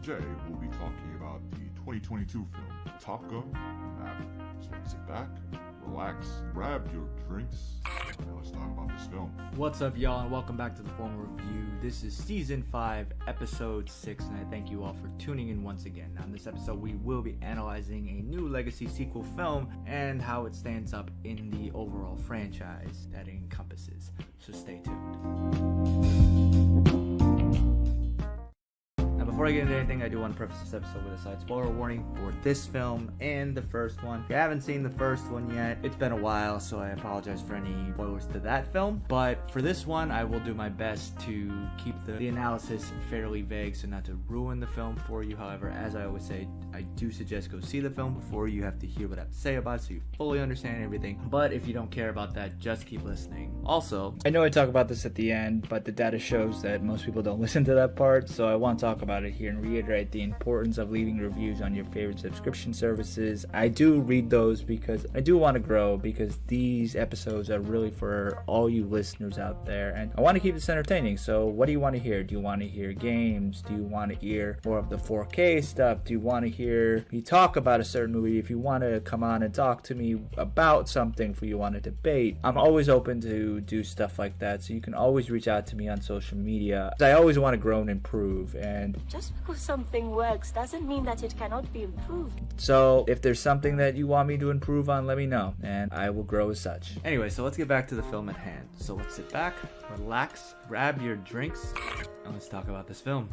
Today we'll be talking about the 2022 film Top Gun Maverick. So sit back, relax, grab your drinks, and let's talk about this film. What's up, y'all, and welcome back to the Formal Review. This is Season 5, Episode 6, and I thank you all for tuning in once again. Now, in this episode, we will be analyzing a new legacy sequel film and how it stands up in the overall franchise that it encompasses. So stay tuned. Before I get into anything, I do want to preface this episode with a slight spoiler warning for this film and the first one. If you haven't seen the first one yet, it's been a while, so I apologize for any spoilers to that film. But for this one, I will do my best to keep the analysis fairly vague so not to ruin the film for you. However, as I always say, I do suggest go see the film before you have to hear what I have to say about it so you fully understand everything. But if you don't care about that, just keep listening. Also, I know I talk about this at the end, but the data shows that most people don't listen to that part, so I want to talk about it here and reiterate the importance of leaving reviews on your favorite subscription services. I do read those because I do want to grow, because these episodes are really for all you listeners out there, and I want to keep this entertaining. So what do you want to hear? Do you want to hear games? Do you want to hear more of the 4K stuff? Do you want to hear me talk about a certain movie? If you want to come on and talk to me about something, if you want to debate, I'm always open to do stuff like that, so you can always reach out to me on social media. I always want to grow and improve, and just because something works doesn't mean that it cannot be improved. So if there's something that you want me to improve on, let me know, and I will grow as such. Anyway, so let's get back to the film at hand. So let's sit back, relax, grab your drinks, and let's talk about this film.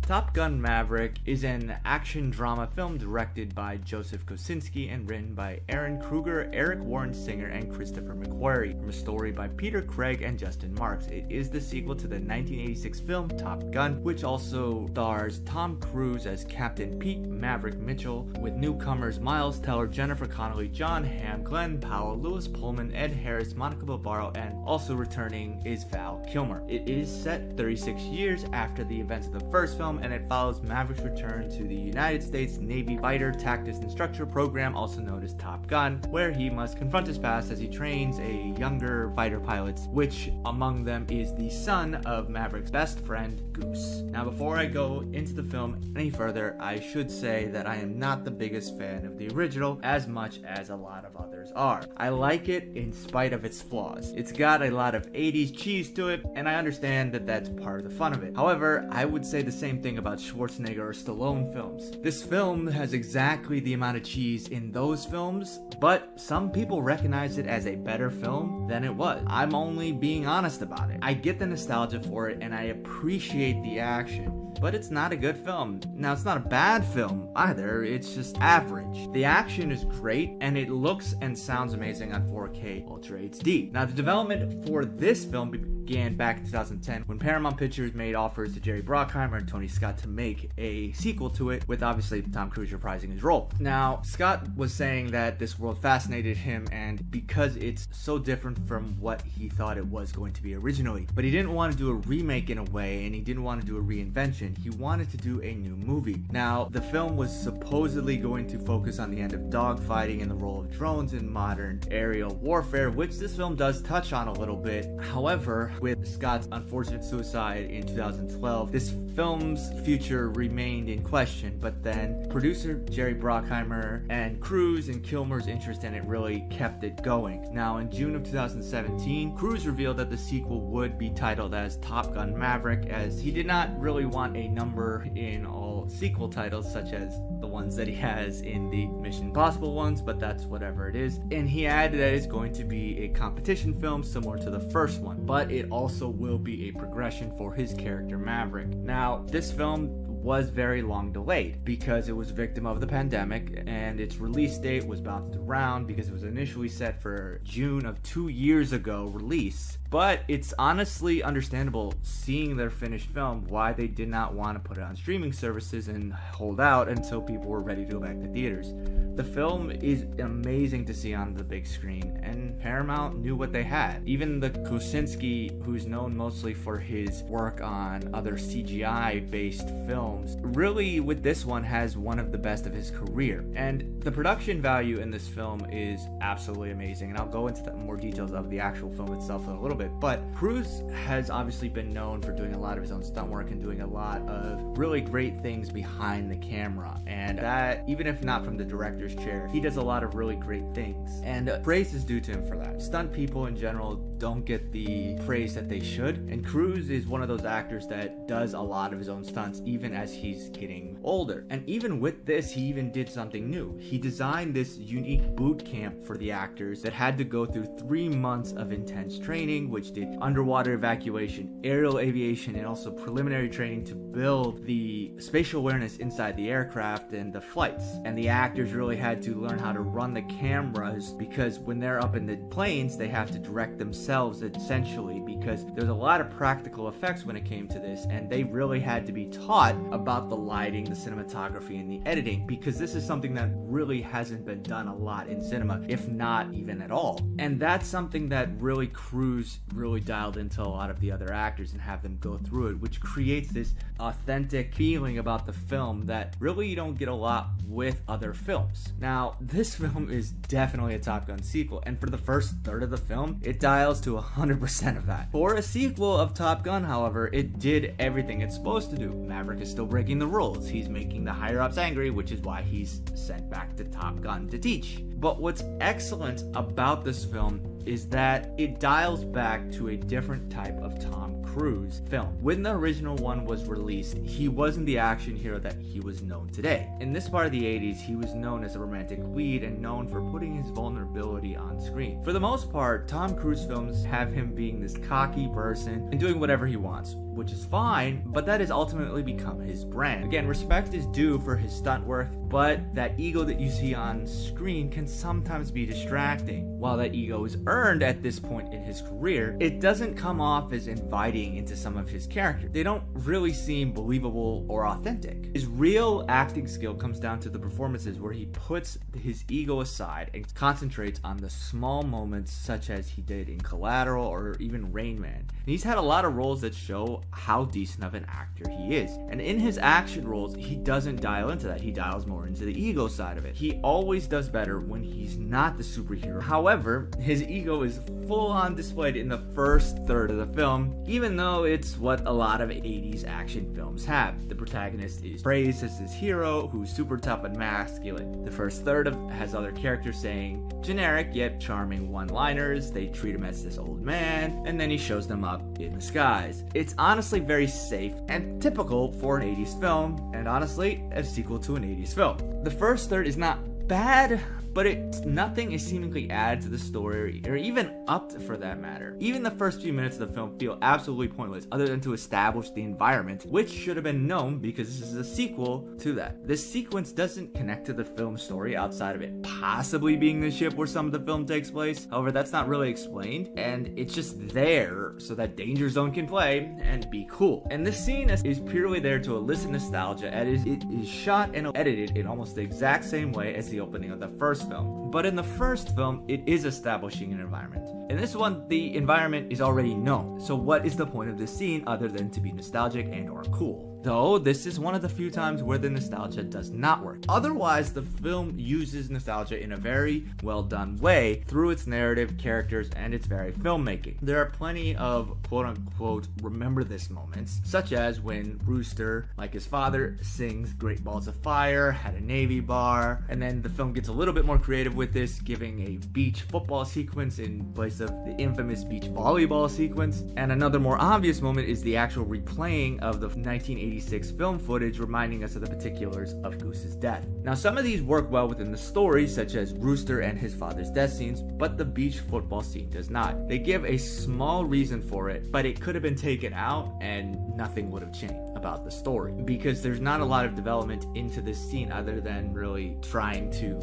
Top Gun Maverick is an action drama film directed by Joseph Kosinski and written by Aaron Kruger, Eric Warren Singer, and Christopher McQuarrie, from a story by Peter Craig and Justin Marks. It is the sequel to the 1986 film Top Gun, which also stars Tom Cruise as Captain Pete Maverick Mitchell, with newcomers Miles Teller, Jennifer Connelly, John Hamm, Glenn Powell, Louis Pullman, Ed Harris, Monica Barbaro, and also returning is Val Kilmer. It is set 36 years after the events of the first film, and it follows Maverick's return to the United States Navy Fighter Tactics Instructor Program, also known as Top Gun, where he must confront his past as he trains a younger fighter pilots, which among them is the son of Maverick's best friend, Goose. Now, before I go into the film any further, I should say that I am not the biggest fan of the original, as much as a lot of others are. I like it in spite of its flaws. It's got a lot of 80s cheese to it, and I understand that that's part of the fun of it. However, I would say the same thing about Schwarzenegger or Stallone films. This film has exactly the amount of cheese in those films, but some people recognize it as a better film than it was. I'm only being honest about it. I get the nostalgia for it, and I appreciate the action, but it's not a good film. Now, it's not a bad film either, it's just average. The action is great, and it looks and sounds amazing on 4K Ultra HD. Now, the development for this film began back in 2010 when Paramount Pictures made offers to Jerry Bruckheimer and Tony Scott to make a sequel to it, with obviously Tom Cruise reprising his role. Now, Scott was saying that this world fascinated him, and because it's so different from what he thought it was going to be originally. But he didn't want to do a remake in a way, and he didn't want to do a reinvention. He wanted to do a new movie. Now, the film was supposedly going to focus on the end of dogfighting and the role of drones in modern aerial warfare, which this film does touch on a little bit. However, with Scott's unfortunate suicide in 2012, this film's future remained in question, but then producer Jerry Bruckheimer and Cruise and Kilmer's interest in it really kept it going. Now, in June of 2017, Cruise revealed that the sequel would be titled as Top Gun Maverick, as he did not really want a number in all sequel titles such as the ones that he has in the Mission Impossible ones, but that's whatever it is. And he added that it's going to be a competition film similar to the first one, but it also will be a progression for his character Maverick. Now, this film was very long delayed because it was a victim of the pandemic, and its release date was bounced around because it was initially set for June of 2 years ago release, But it's honestly understandable, seeing their finished film, why they did not want to put it on streaming services and hold out until people were ready to go back to theaters. The film is amazing to see on the big screen, and Paramount knew what they had. Even the Kosinski, who's known mostly for his work on other CGI-based films, really with this one has one of the best of his career. And the production value in this film is absolutely amazing, and I'll go into more details of the actual film itself in a little bit. But Cruise has obviously been known for doing a lot of his own stunt work and doing a lot of really great things behind the camera, and that, even if not from the director's chair, he does a lot of really great things, and praise is due to him for that. Stunt people in general don't get the praise that they should, and Cruise is one of those actors that does a lot of his own stunts even as he's getting older. And even with this, he even did something new. He designed this unique boot camp for the actors that had to go through 3 months of intense training, which did underwater evacuation, aerial aviation, and also preliminary training to build the spatial awareness inside the aircraft and the flights. And the actors really had to learn how to run the cameras, because when they're up in the planes, they have to direct themselves essentially, because there's a lot of practical effects when it came to this, and they really had to be taught about the lighting, the cinematography, and the editing, because this is something that really hasn't been done a lot in cinema, if not even at all. And that's something that really Cruise really dialed into a lot of the other actors and have them go through it, which creates this authentic feeling about the film that really you don't get a lot with other films. Now, this film is definitely a Top Gun sequel, and for the first third of the film, it dials to 100% of that. For a sequel of Top Gun, however, it did everything it's supposed to do. Maverick is still breaking the rules. He's making the higher-ups angry, which is why he's sent back to Top Gun to teach. But what's excellent about this film is that it dials back to a different type of Tom Cruise film. When the original one was released, he wasn't the action hero that he was known today. In this part of the 80s, he was known as a romantic lead and known for putting his vulnerability on screen. For the most part, Tom Cruise films have him being this cocky person and doing whatever he wants, which is fine, but that has ultimately become his brand. Again, respect is due for his stunt work, but that ego that you see on screen can sometimes be distracting. While that ego is earned at this point in his career, it doesn't come off as inviting into some of his characters. They don't really seem believable or authentic. His real acting skill comes down to the performances where he puts his ego aside and concentrates on the small moments, such as he did in Collateral or even Rain Man. And he's had a lot of roles that show how decent of an actor he is. And in his action roles, he doesn't dial into that. He dials more into the ego side of it. He always does better when he's not the superhero. However, his ego is full on displayed in the first third of the film, even though it's what a lot of 80s action films have. The protagonist is praised as his hero, who's super tough and masculine. The first third has other characters saying generic yet charming one-liners. They treat him as this old man, and then he shows them up in disguise. It's honestly very safe and typical for an 80s film, and honestly, a sequel to an 80s film. The first third is not bad, but nothing is seemingly added to the story, or even upped for that matter. Even the first few minutes of the film feel absolutely pointless, other than to establish the environment, which should have been known because this is a sequel to that. This sequence doesn't connect to the film story outside of it possibly being the ship where some of the film takes place. However, that's not really explained, and it's just there so that Danger Zone can play and be cool. And this scene is purely there to elicit nostalgia, and it is shot and edited in almost the exact same way as the opening of the first film. But in the first film, it is establishing an environment. In this one, the environment is already known. So what is the point of this scene other than to be nostalgic and or cool? Though this is one of the few times where the nostalgia does not work. Otherwise, the film uses nostalgia in a very well done way through its narrative, characters, and its very filmmaking. There are plenty of quote-unquote remember this moments, such as when Rooster, like his father, sings Great Balls of Fire at a Navy bar, and then the film gets a little bit more creative with this, giving a beach football sequence in place of the infamous beach volleyball sequence. And another more obvious moment is the actual replaying of the 1986 film footage, reminding us of the particulars of Goose's death. Now, some of these work well within the story, such as Rooster and his father's death scenes, but the beach football scene does not. They give a small reason for it, but it could have been taken out and nothing would have changed about the story, because there's not a lot of development into this scene other than really trying to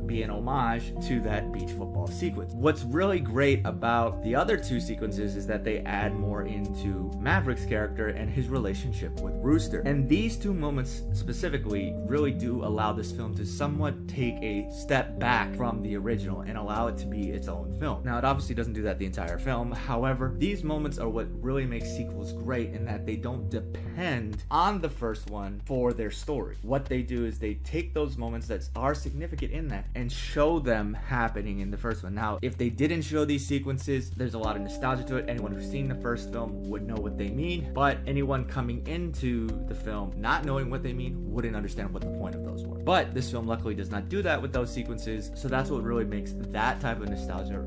be an homage to that beach football sequence. What's really great about the other two sequences is that they add more into Maverick's character and his relationship with Rooster. And these two moments specifically really do allow this film to somewhat take a step back from the original and allow it to be its own film. Now, it obviously doesn't do that the entire film. However, these moments are what really makes sequels great in that they don't depend on the first one for their story. What they do is they take those moments that are significant in that and show them happening in the first one. Now, if they didn't show these sequences, there's a lot of nostalgia to it. Anyone who's seen the first film would know what they mean, but anyone coming into the film not knowing what they mean wouldn't understand what the point of those were. But this film luckily does not do that with those sequences, so that's what really makes that type of nostalgia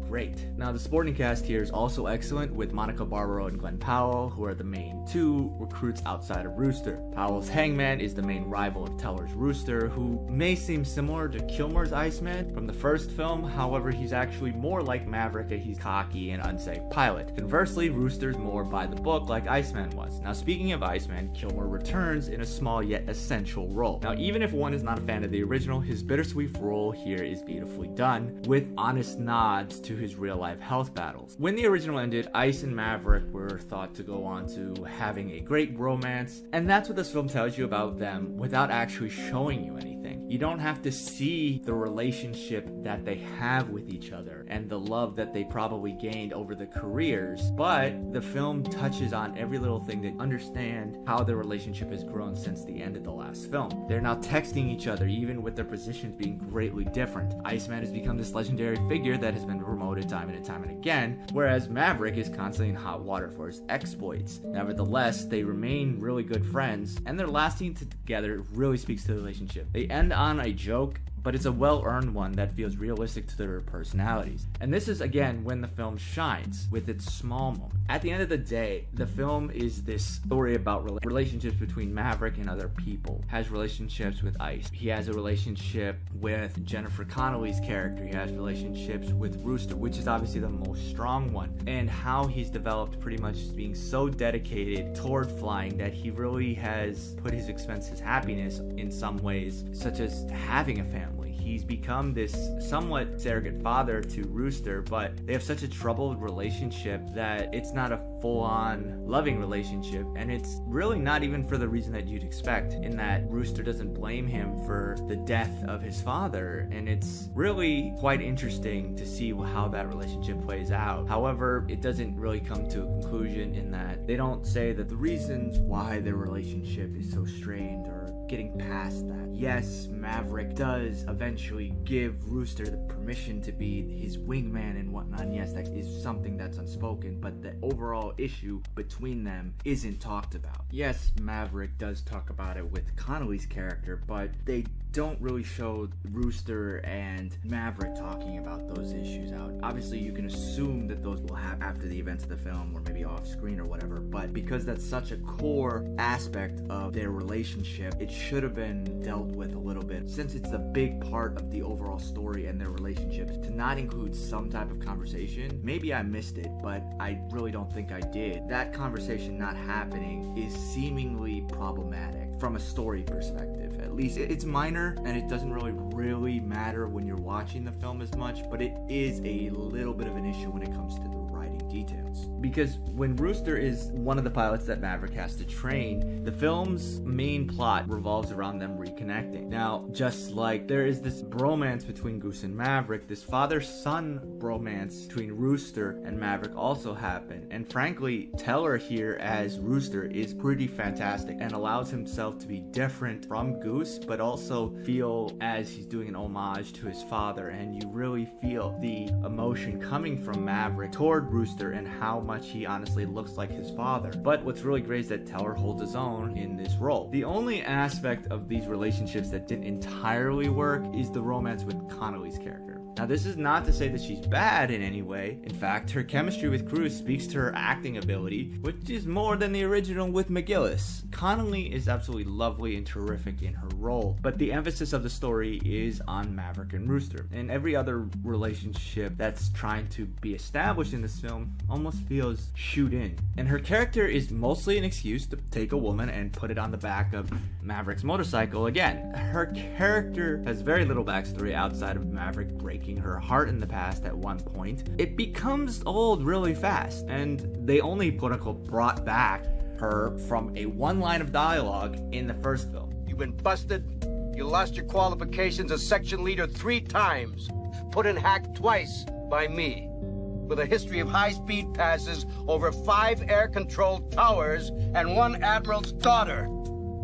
great. Now, the supporting cast here is also excellent, with Monica Barbaro and Glenn Powell, who are the main two recruits outside of Rooster. Powell's hangman is the main rival of Teller's Rooster, who may seem similar to Kilmer's Iceman from the first film. However, he's actually more like Maverick, and he's cocky and unsafe pilot. Conversely, Rooster's more by the book like Iceman was. Now, speaking of Iceman, Kilmer returns in a small yet essential role. Now, even if one is not a fan of the original, his bittersweet role here is beautifully done, with honest nods to his real-life health battles. When the original ended, Ice and Maverick were thought to go on to having a great romance, and that's what this film tells you about them without actually showing you anything. You don't have to see the relationship that they have with each other and the love that they probably gained over the careers, but the film touches on every little thing to understand how their relationship has grown since the end of the last film. They're now texting each other, even with their positions being greatly different. Iceman has become this legendary figure that has been promoted time and again, whereas Maverick is constantly in hot water for his exploits. Nevertheless, they remain really good friends, and their lasting together really speaks to the relationship. They end on a joke, but it's a well-earned one that feels realistic to their personalities. And this is, again, when the film shines, with its small moments. At the end of the day, the film is this story about relationships between Maverick and other people. Has relationships with Ice. He has a relationship with Jennifer Connelly's character. He has relationships with Rooster, which is obviously the most strong one. And how he's developed pretty much being so dedicated toward flying that he really has put his expenses happiness in some ways, such as having a family. He's become this somewhat surrogate father to Rooster, but they have such a troubled relationship that it's not a full-on loving relationship, and it's really not even for the reason that you'd expect, in that Rooster doesn't blame him for the death of his father, and it's really quite interesting to see how that relationship plays out. However, it doesn't really come to a conclusion in that they don't say that the reasons why their relationship is so strained or getting past that. Yes, Maverick does eventually give Rooster the permission to be his wingman and whatnot, and yes, that is something that's unspoken, but the overall issue between them isn't talked about. Yes, Maverick does talk about it with Connelly's character, but they don't really show Rooster and Maverick talking about those issues out. Obviously, you can assume that those will happen after the events of the film or maybe off screen or whatever, but because that's such a core aspect of their relationship, it should have been dealt with a little bit, since it's a big part of the overall story and their relationships. To not include some type of conversation, maybe I missed it, but I really don't think I did. That conversation not happening is seemingly problematic from a story perspective. At least it's minor and it doesn't really matter when you're watching the film as much, but it is a little bit of an issue when it comes to the writing details. Because when Rooster is one of the pilots that Maverick has to train, the film's main plot revolves around them reconnecting. Now, just like there is this bromance between Goose and Maverick, this father-son bromance between Rooster and Maverick also happened. And frankly, Teller here as Rooster is pretty fantastic and allows himself to be different from Goose, but also feel as he's doing an homage to his father, and you really feel the emotion coming from Maverick toward Rooster and how much he honestly looks like his father. But what's really great is that Teller holds his own in this role. The only aspect of these relationships that didn't entirely work is the romance with Connelly's character. Now, this is not to say that she's bad in any way. In fact, her chemistry with Cruise speaks to her acting ability, which is more than the original with McGillis. Connolly is absolutely lovely and terrific in her role, but the emphasis of the story is on Maverick and Rooster, and every other relationship that's trying to be established in this film almost feels shoot in. And her character is mostly an excuse to take a woman and put it on the back of Maverick's motorcycle again. Her character has very little backstory outside of Maverick breaking her heart in the past at one point. It becomes old really fast, and they only quote-unquote brought back her from a one line of dialogue in the first film. You've been busted. You lost your qualifications as section leader 3 times. Put in hack twice by me. With a history of high-speed passes over 5 air-controlled towers and 1 admiral's daughter.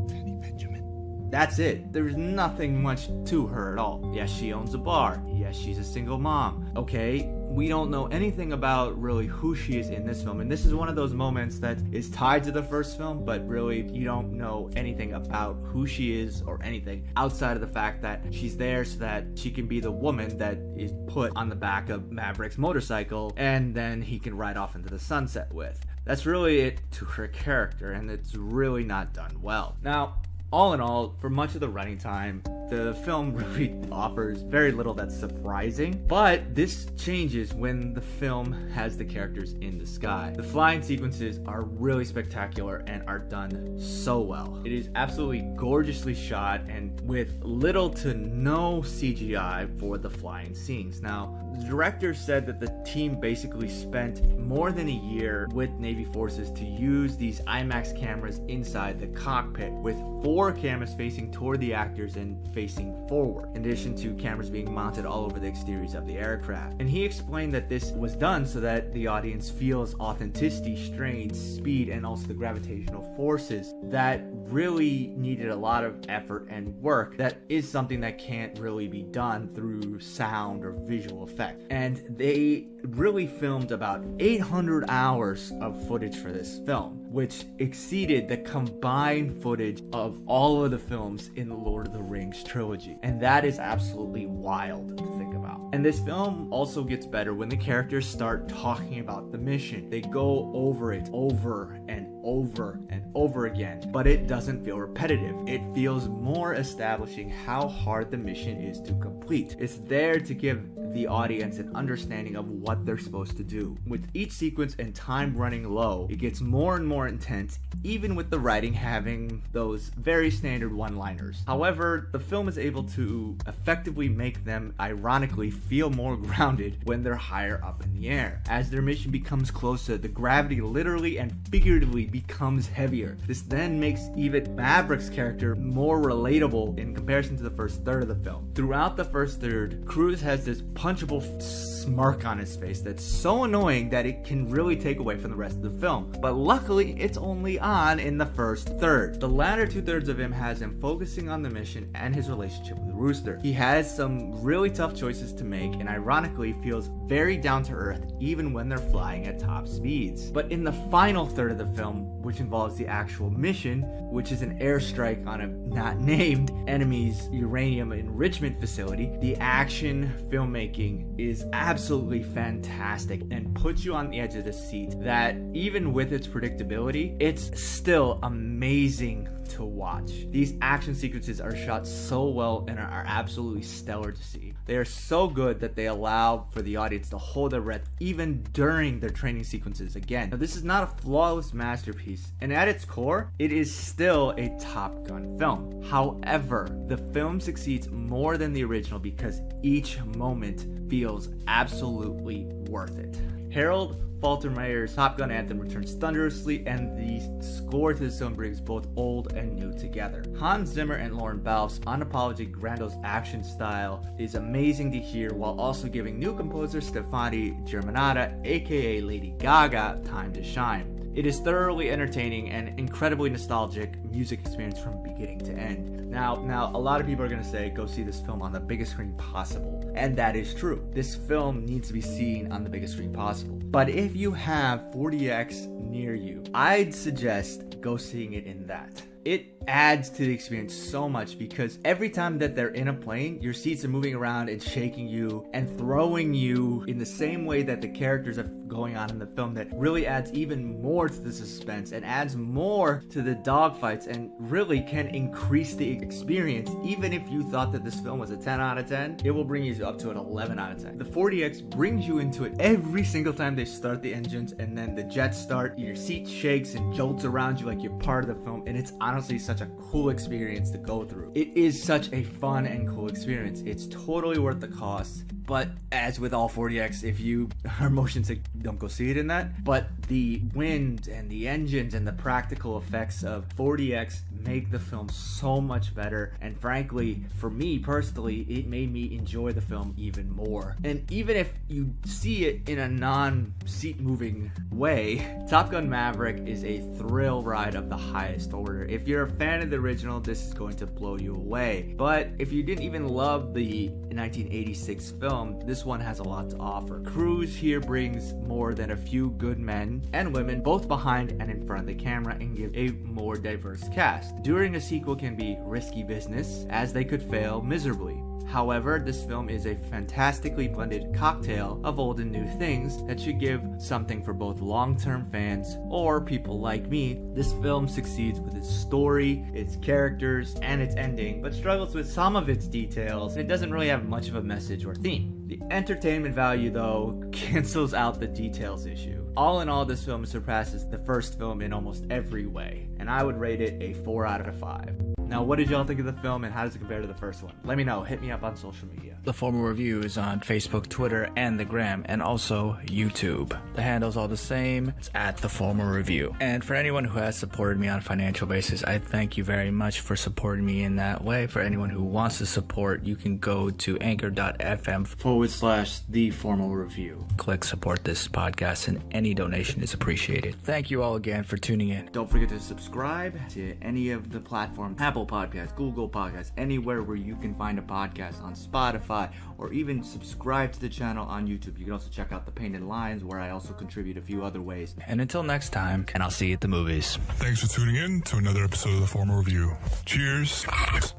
Penny Benjamin. That's it. There's nothing much to her at all. Yes, she owns a bar. Yes, she's a single mom. Okay, we don't know anything about really who she is in this film, and this is one of those moments that is tied to the first film, but really you don't know anything about who she is or anything outside of the fact that she's there so that she can be the woman that is put on the back of Maverick's motorcycle and then he can ride off into the sunset with. That's really it to her character, and it's really not done well. Now, all in all, for much of the running time, the film really offers very little that's surprising, but this changes when the film has the characters in the sky. The flying sequences are really spectacular and are done so well. It is absolutely gorgeously shot and with little to no CGI for the flying scenes. Now, the director said that the team basically spent more than a year with Navy forces to use these IMAX cameras inside the cockpit, with 4 cameras facing toward the actors and facing forward, in addition to cameras being mounted all over the exteriors of the aircraft. And he explained that this was done so that the audience feels authenticity, strain, speed, and also the gravitational forces that really needed a lot of effort and work. That is something that can't really be done through sound or visual effect. And they really filmed about 800 hours of footage for this film, which exceeded the combined footage of all of the films in the Lord of the Rings trilogy. And that is absolutely wild to think about. And this film also gets better when the characters start talking about the mission. They go over it over and over and over again, but it doesn't feel repetitive. It feels more establishing how hard the mission is to complete. It's there to give the audience an understanding of what they're supposed to do. With each sequence and time running low, it gets more and more intense, even with the writing having those very standard one-liners. However, the film is able to effectively make them ironically feel more grounded when they're higher up in the air. As their mission becomes closer, the gravity literally and figuratively becomes heavier. This then makes even Maverick's character more relatable in comparison to the first third of the film. Throughout the first third, Cruise has this punchable smirk on his face that's so annoying that it can really take away from the rest of the film. But luckily, it's only on in the first third. The latter 2/3 of him has him focusing on the mission and his relationship with Rooster. He has some really tough choices to make and ironically feels very down to earth even when they're flying at top speeds. But in the final third of the film, which involves the actual mission, which is an airstrike on a not named enemy's uranium enrichment facility, the action filmmaking is absolutely fantastic and puts you on the edge of the seat that even with its predictability, it's still amazing to watch. These action sequences are shot so well and are absolutely stellar to see. They are so good that they allow for the audience to hold their breath even during their training sequences again. Now, this is not a flawless masterpiece, and at its core, it is still a Top Gun film. However, the film succeeds more than the original because each moment feels absolutely worth it. Harold Faltermeyer's Top Gun anthem returns thunderously, and the score to the film brings both old and new together. Hans Zimmer and Lauren Balfe's unapologetic grandiose action style is amazing to hear, while also giving new composer Stefani Germanotta, aka Lady Gaga, time to shine. It is thoroughly entertaining and incredibly nostalgic music experience from beginning to end. Now, a lot of people are going to say, go see this film on the biggest screen possible. And that is true. This film needs to be seen on the biggest screen possible. But if you have 40X near you, I'd suggest go seeing it in that. it adds to the experience so much, because every time that they're in a plane, your seats are moving around and shaking you and throwing you in the same way that the characters are going on in the film. That really adds even more to the suspense and adds more to the dogfights, and really can increase the experience. Even if you thought that this film was a 10 out of 10, it will bring you up to an 11 out of 10. The 40X brings you into it every single time they start the engines, and then the jets start, your seat shakes and jolts around you like you're part of the film, and it's honestly such a cool experience to go through. It is such a fun and cool experience. It's totally worth the cost. But as with all 40X, if you are motion sick, don't go see it in that. But the wind and the engines and the practical effects of 40X make the film so much better. And frankly, for me personally, it made me enjoy the film even more. And even if you see it in a non-seat moving way, Top Gun Maverick is a thrill ride of the highest order. If you're a fan of the original, this is going to blow you away. But if you didn't even love the 1986 film, this one has a lot to offer. Cruise here brings more than a few good men and women, both behind and in front of the camera, and give a more diverse cast. Doing a sequel can be risky business, as they could fail miserably. However, this film is a fantastically blended cocktail of old and new things that should give something for both long-term fans or people like me. This film succeeds with its story, its characters, and its ending, but struggles with some of its details, and it doesn't really have much of a message or theme. The entertainment value, though, cancels out the details issue. All in all, this film surpasses the first film in almost every way, and I would rate it a 4 out of 5. Now, what did y'all think of the film, and how does it compare to the first one? Let me know. Hit me up on social media. The Formal Review is on Facebook, Twitter, and the Gram, and also YouTube. The handle's all the same. It's at The Formal Review. And for anyone who has supported me on a financial basis, I thank you very much for supporting me in that way. For anyone who wants to support, you can go to anchor.fm/The Formal Review. Click support this podcast, and any donation is appreciated. Thank you all again for tuning in. Don't forget to subscribe to any of the platforms, Apple Podcasts, Google Podcasts, anywhere where you can find a podcast, on Spotify, or even subscribe to the channel on YouTube. You can also check out The Painted Lines, where I also contribute a few other ways. And until next time, and I'll see you at the movies. Thanks for tuning in to another episode of The Formal Review. Cheers,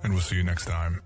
and we'll see you next time.